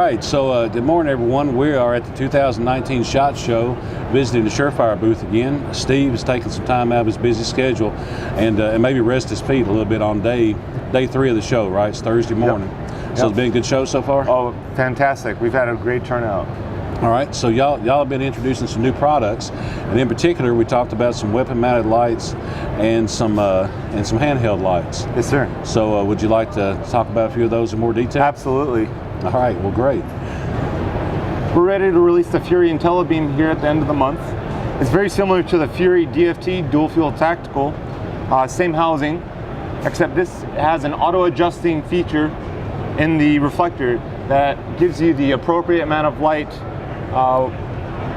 right, so good morning everyone. We are at the 2019 SHOT Show, visiting the SureFire booth again. Steve is taking some time out of his busy schedule and maybe rest his feet a little bit on day 3 of the show, right? It's Thursday morning. Yep. So it's been a good show so far? Oh, fantastic. We've had a great turnout. All right, so y'all have been introducing some new products, and in particular, we talked about some weapon-mounted lights and some handheld lights. Yes, sir. So would you like to talk about a few of those in more detail? Absolutely. All right, well, great. We're ready to release the Fury IntelliBeam here at the end of the month. It's very similar to the Fury DFT Dual Fuel Tactical, same housing, except this has an auto-adjusting feature in the reflector that gives you the appropriate amount of light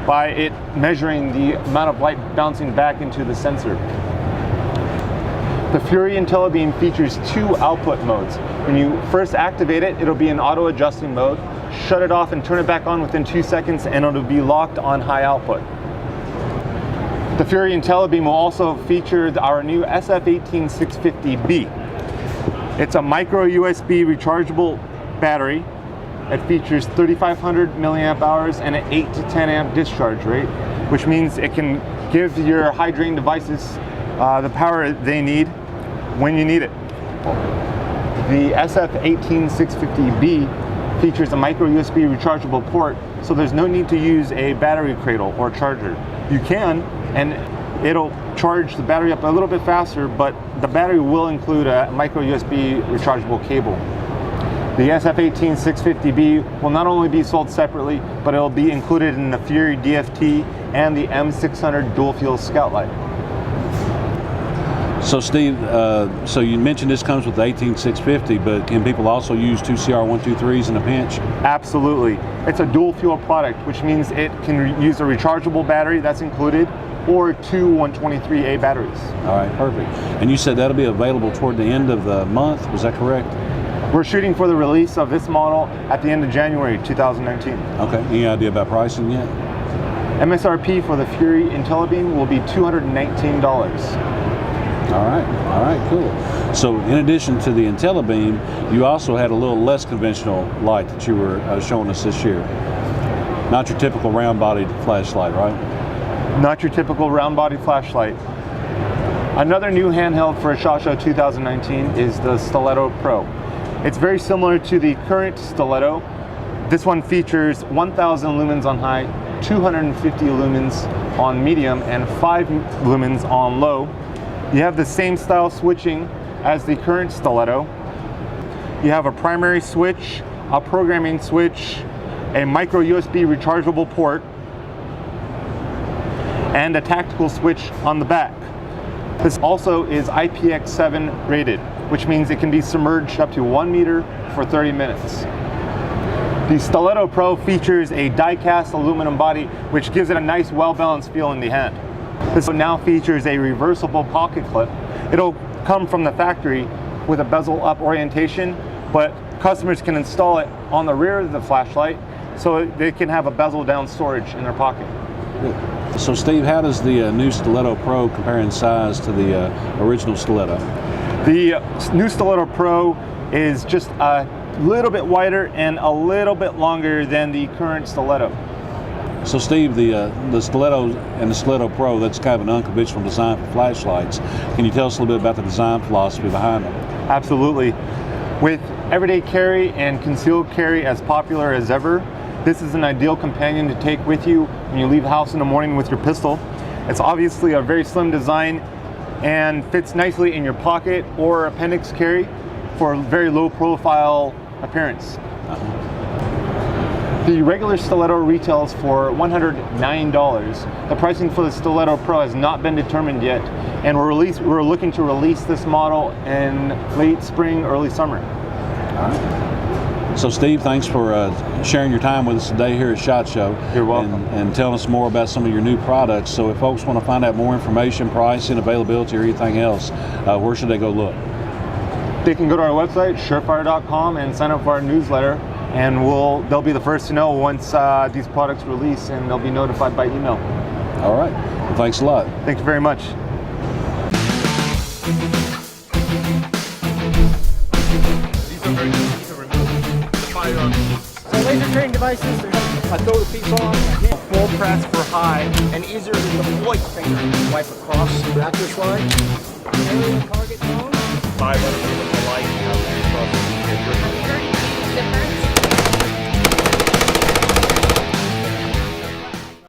by it measuring the amount of light bouncing back into the sensor. The Fury IntelliBeam features 2 output modes. When you first activate it, it'll be in auto-adjusting mode. Shut it off and turn it back on within 2 seconds and it'll be locked on high output. The Fury IntelliBeam will also feature our new SF18650B. It's a micro USB rechargeable battery. It features 3,500 milliamp hours and an 8 to 10 amp discharge rate, which means it can give your high drain devices the power they need when you need it. The SF18650B features a micro USB rechargeable port, so there's no need to use a battery cradle or charger. You can, and it'll charge the battery up a little bit faster, but the battery will include a micro USB rechargeable cable. The SF18650B will not only be sold separately, but it'll be included in the Fury DFT and the M600 dual fuel scout light. So Steve, so you mentioned this comes with the 18650, but can people also use 2 CR123s in a pinch? Absolutely. It's a dual fuel product, which means it can use a rechargeable battery that's included, or 2 123A batteries. All right, perfect. And you said that'll be available toward the end of the month, was that correct? We're shooting for the release of this model at the end of January 2019. Okay, any idea about pricing yet? MSRP for the Fury IntelliBeam will be $219. All right, cool. So in addition to the IntelliBeam, you also had a little less conventional light that you were showing us this year. Not your typical round-bodied flashlight, right? Not your typical round-bodied flashlight. Another new handheld for SHOT Show 2019 is the Stiletto Pro. It's very similar to the current Stiletto. This one features 1,000 lumens on high, 250 lumens on medium, and 5 lumens on low. You have the same style switching as the current Stiletto. You have a primary switch, a programming switch, a micro USB rechargeable port, and a tactical switch on the back. This also is IPX7 rated, which means it can be submerged up to 1 meter for 30 minutes. The Stiletto Pro features a die-cast aluminum body, which gives it a nice, well-balanced feel in the hand. This now features a reversible pocket clip. It'll come from the factory with a bezel-up orientation, but customers can install it on the rear of the flashlight so they can have a bezel-down storage in their pocket. Good. So Steve, how does the new Stiletto Pro compare in size to the original Stiletto? The new Stiletto Pro is just a little bit wider and a little bit longer than the current Stiletto. So Steve, the Stiletto and the Stiletto Pro, that's kind of an unconventional design for flashlights. Can you tell us a little bit about the design philosophy behind them? Absolutely. With everyday carry and concealed carry as popular as ever, this is an ideal companion to take with you when you leave the house in the morning with your pistol. It's obviously a very slim design and fits nicely in your pocket or appendix carry for a very low profile appearance. The regular Stiletto retails for $109. The pricing for the Stiletto Pro has not been determined yet, and we're looking to release this model in late spring, early summer. All right. So Steve, thanks for sharing your time with us today here at SHOT Show. You're welcome. And telling us more about some of your new products. So if folks want to find out more information, pricing, availability, or anything else, where should they go look? They can go to our website, SureFire.com, and sign up for our newsletter, and they'll be the first to know once these products release, and they'll be notified by email. All right. Well, thanks a lot. Thank you very much. These are very easy to remove. The firearm. So laser devices. I throw the piece on, full press for high, and easier to deploy finger. Wipe across back this line. Area target zone. 500 with the light. 30 difference.